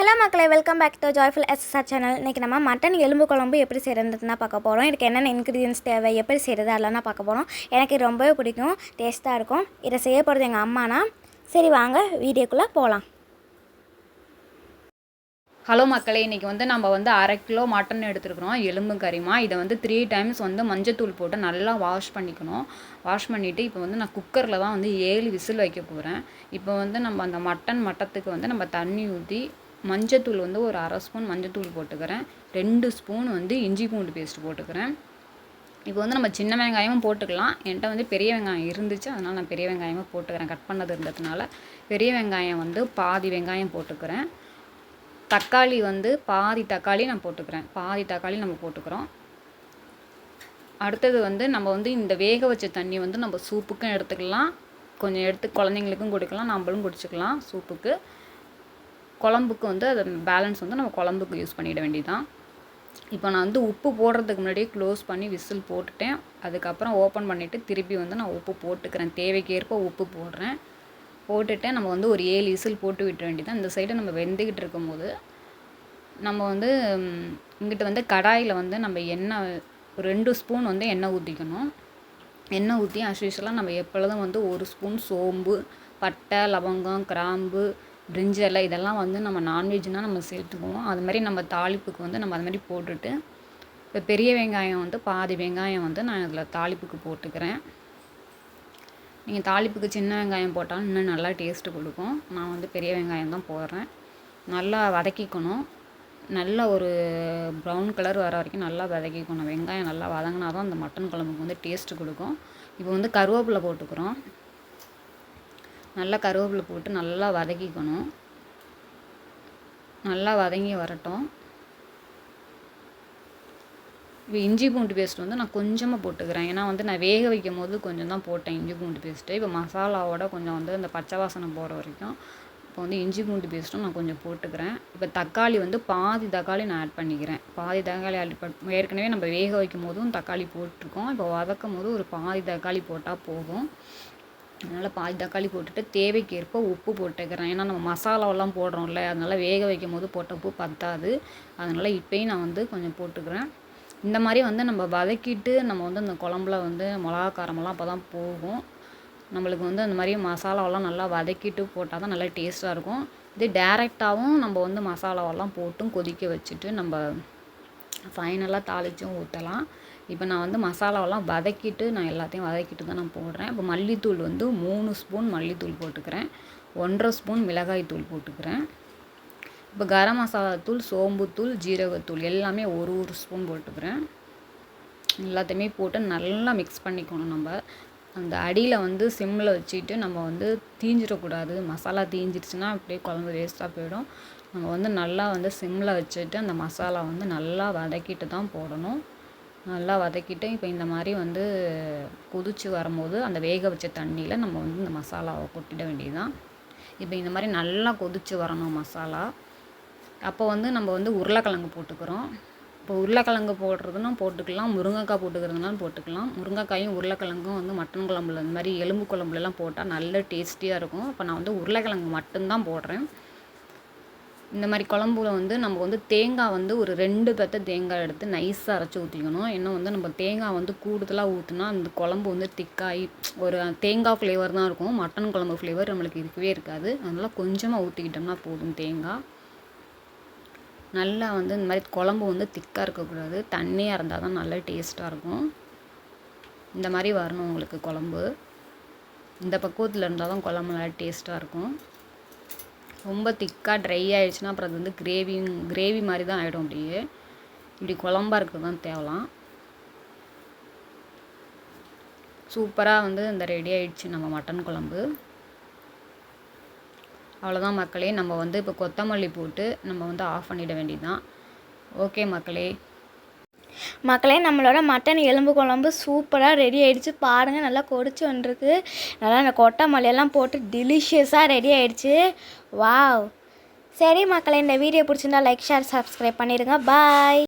Hello மக்களே, welcome back to joyful SSR channel. இன்றைக்கி நம்ம மட்டன் எலும்பு குழம்பு எப்படி செய்கிறதுன்னு தான் பார்க்க போகிறோம். இதுக்கு என்னென்ன இன்க்ரீடியன்ஸ் தேவை, எப்படி செய்கிறது அதெல்லாம் தான் பார்க்க போகிறோம். எனக்கு ரொம்பவே பிடிக்கும், டேஸ்ட்டாக இருக்கும். இதை செய்ய போகிறது எங்கள் அம்மானா. சரி வாங்க வீடியோக்குள்ளே போகலாம். ஹலோ மக்களே, இன்றைக்கி நம்ம 1/2 கிலோ மட்டன் எடுத்துருக்குறோம், எலும்பு கறிமா. இதை 3 டைம்ஸ் மஞ்சத்தூள் போட்டு நல்லா வாஷ் பண்ணிக்கணும். வாஷ் பண்ணிவிட்டு இப்போ நான் குக்கரில் தான் 7 விசில் வைக்க போகிறேன். இப்போ நம்ம அந்த மட்டத்துக்கு நம்ம தண்ணி ஊற்றி மஞ்சத்தூள் ஒரு 1/2 ஸ்பூன் மஞ்சத்தூள் போட்டுக்கிறேன். 2 ஸ்பூன் இஞ்சி பூண்டு பேஸ்ட் போட்டுக்கிறேன். இப்போ நம்ம சின்ன வெங்காயமும் போட்டுக்கலாம். என்கிட்ட பெரிய வெங்காயம் இருந்துச்சு, அதனால் நான் பெரிய வெங்காயமாக போட்டுக்கிறேன். கட் பண்ணது இருந்ததுனால பெரிய வெங்காயம் பாதி வெங்காயம் போட்டுக்கிறேன். தக்காளி பாதி தக்காளி நான் போட்டுக்கிறேன். பாதி தக்காளி நம்ம போட்டுக்கிறோம். அடுத்தது நம்ம இந்த வேக வச்ச தண்ணி நம்ம சூப்புக்கும் எடுத்துக்கலாம், கொஞ்சம் எடுத்து குழந்தைங்களுக்கும் கொடுக்கலாம், நம்மளும் குடிச்சிக்கலாம். சூப்புக்கு குழம்புக்கு அது பேலன்ஸ் நம்ம குழம்புக்கு யூஸ் பண்ணிட வேண்டியதான். இப்போ நான் உப்பு போடுறதுக்கு முன்னாடியே க்ளோஸ் பண்ணி விசில் போட்டுட்டேன். அதுக்கப்புறம் ஓப்பன் பண்ணிவிட்டு திருப்பி நான் உப்பு போட்டுக்கிறேன். தேவைக்கேற்ப உப்பு போடுறேன். போட்டுட்டு நம்ம ஒரு 7 விசில் போட்டு விட்டுற வேண்டியதான். இந்த சைடு நம்ம வெந்துக்கிட்டு இருக்கும்போது நம்ம இங்கிட்ட கடாயில் நம்ம எண்ணெய் ஒரு 2 ஸ்பூன் எண்ணெய் ஊற்றிக்கணும். எண்ணெய் ஊற்றி அஸ்யூஷுவலாக நம்ம எப்பொழுதும் 1 ஸ்பூன் சோம்பு, பட்டை, லவங்கம், கிராம்பு, பிரிஞ்சலை இதெல்லாம் நம்ம நான்வெஜ்னால் நம்ம சேர்த்துக்குவோம். அது மாதிரி நம்ம தாளிப்புக்கு நம்ம அது மாதிரி போட்டுட்டு இப்போ பெரிய வெங்காயம் பாதி வெங்காயம் நான் இதில் தாளிப்புக்கு போட்டுக்கிறேன். நீங்கள் தாளிப்புக்கு சின்ன வெங்காயம் போட்டாலும் இன்னும் நல்லா டேஸ்ட்டு கொடுக்கும். நான் பெரிய வெங்காயம் தான் போடுறேன். நல்லா வதக்கிக்கணும். நல்ல ஒரு ப்ரௌன் கலர் வர வரைக்கும் நல்லா வதக்கிக்கணும். வெங்காயம் நல்லா வதங்கினா தான் அந்த மட்டன் குழம்புக்கு டேஸ்ட்டு கொடுக்கும். இப்போ கருவேப்பிலை போட்டுக்கிறோம். நல்லா கருவேப்பிலை போட்டு நல்லா வதக்கிக்கணும். நல்லா வதங்கி வரட்டும். இப்போ இஞ்சி பூண்டு பேஸ்ட் நான் கொஞ்சமாக போட்டுக்கிறேன். ஏன்னா நான் வேக வைக்கும் போது கொஞ்சம் தான் போட்டேன் இஞ்சி பூண்டு பேஸ்ட்டு. இப்போ மசாலாவோட கொஞ்சம் இந்த பச்சை வாசனை போகிற வரைக்கும் இப்போ இஞ்சி பூண்டு பேஸ்ட்டும் நான் கொஞ்சம் போட்டுக்கிறேன். இப்போ தக்காளி பாதி தக்காளி நான் ஆட் பண்ணிக்கிறேன். பாதி தக்காளி ஏற்கனவே நம்ம வேக வைக்கும் போதும் தக்காளி போட்டிருக்கோம். இப்போ வதக்கும் போது ஒரு பாதி தக்காளி போட்டால் போதும். அதனால் பாதி தக்காளி போட்டுட்டு தேவைக்கேற்ப உப்பு போட்டுக்கிறேன். ஏன்னா நம்ம மசாலாவெல்லாம் போடுறோம்ல, அதனால் வேக வைக்கும் போது போட்ட உப்பு பத்தாது. அதனால் இப்போயும் நான் கொஞ்சம் போட்டுக்கிறேன். இந்த மாதிரி நம்ம வதக்கிட்டு நம்ம இந்த குழம்புல மிளகா காரமெல்லாம் அப்போ தான் போகும். நம்மளுக்கு அந்த மாதிரி மசாலாவெல்லாம் நல்லா வதக்கிட்டு போட்டால் தான் நல்லா டேஸ்ட்டாக இருக்கும். இது டேரெக்டாகவும் நம்ம மசாலாவெல்லாம் போட்டும் கொதிக்க வச்சுட்டு நம்ம ஃபைனலாக தாளிச்சும் ஊற்றலாம். இப்போ நான் மசாலாவெல்லாம் வதக்கிட்டு நான் எல்லாத்தையும் வதக்கிட்டு தான் நான் போடுறேன். இப்போ மல்லித்தூள் 3 ஸ்பூன் மல்லித்தூள் போட்டுக்கிறேன். 1/2 ஸ்பூன் மிளகாய் தூள் போட்டுக்கிறேன். இப்போ கரம் மசாலா தூள், சோம்புத்தூள், ஜீரகத்தூள் எல்லாமே ஒரு ஸ்பூன் போட்டுக்கிறேன். எல்லாத்தையுமே போட்டு நல்லா மிக்ஸ் பண்ணிக்கணும். நம்ம அந்த அடியில் சிம்மில் வச்சுட்டு நம்ம தீஞ்சிடக்கூடாது. மசாலா தீஞ்சிடுச்சுன்னா அப்படியே குழம்பு வேஸ்ட்டாக போயிடும். நம்ம நல்லா சிம்மில் வச்சுட்டு அந்த மசாலா நல்லா வதக்கிட்டு தான் போடணும். நல்லா வதக்கிட்டு இப்போ இந்த மாதிரி கொதிச்சு வரும்போது அந்த வேக வச்ச தண்ணியில் நம்ம இந்த மசாலாவை கொட்டிட வேண்டியதுதான். இப்போ இந்த மாதிரி நல்லா கொதிச்சு வரணும் மசாலா. அப்போ நம்ம உருளைக்கிழங்கு போட்டுக்கிறோம். இப்போ உருளைக்கிழங்கு போடுறதுன்னா போட்டுக்கலாம், முருங்கைக்காய் போட்டுக்கிறதுனாலும் போட்டுக்கலாம். முருங்கைக்காயும் உருளைக்கிழங்கும் மட்டன் குழம்புல இந்த மாதிரி எலும்பு குழம்புலலாம் போட்டால் நல்ல டேஸ்டியாக இருக்கும். இப்போ நான் உருளைக்கிழங்கு மட்டும்தான் போடுறேன். இந்த மாதிரி குழம்புல நம்ம தேங்காய் ஒரு 2 பெத்த தேங்காய் எடுத்து நைஸாக அரைச்சி ஊற்றிக்கணும். இன்னும் நம்ம தேங்காய் கூடுதலாக ஊற்றினா அந்த குழம்பு திக்காகி ஒரு தேங்காய் ஃப்ளேவர் தான் இருக்கும். மட்டன் குழம்பு ஃப்ளேவர் நம்மளுக்கு இருக்கவே இருக்காது. அதனால் கொஞ்சமாக ஊற்றிக்கிட்டோம்னா போதும். தேங்காய் நல்லா இந்த மாதிரி குழம்பு திக்காக இருக்கக்கூடாது, தண்ணியாக இருந்தால் தான் நல்லா டேஸ்ட்டாக இருக்கும். இந்த மாதிரி வரணும் உங்களுக்கு குழம்பு. இந்த பக்குவத்தில் இருந்தால் தான் குழம்பு நல்லா டேஸ்ட்டாக இருக்கும். ரொம்ப திக்காக ட்ரை ஆகிடுச்சுன்னா அப்புறம் அது கிரேவி மாதிரி தான் ஆகிடும். அப்படியே இப்படி குழம்பா இருக்கிறது தான் தேவலாம். சூப்பராக இந்த ரெடி ஆகிடுச்சு நம்ம மட்டன் குழம்பு. அவ்வளோதான் மக்களே. நம்ம இப்போ கொத்தமல்லி போட்டு நம்ம ஆஃப் பண்ணிட வேண்டியதுதான். ஓகே மக்களே. நம்மளோட மட்டன் எலும்பு குழம்பு சூப்பராக ரெடி ஆகிடுச்சு. பாருங்கள், நல்லா கொதிச்சு வந்துருக்கு. நல்லா அந்த கொத்தமல்லியெல்லாம் போட்டு டெலிஷியஸாக ரெடி ஆகிடுச்சு. வாவ். சரி மக்களே, இந்த வீடியோ பிடிச்சிருந்தா லைக், ஷேர், சப்ஸ்கிரைப் பண்ணிடுங்க. பாய்.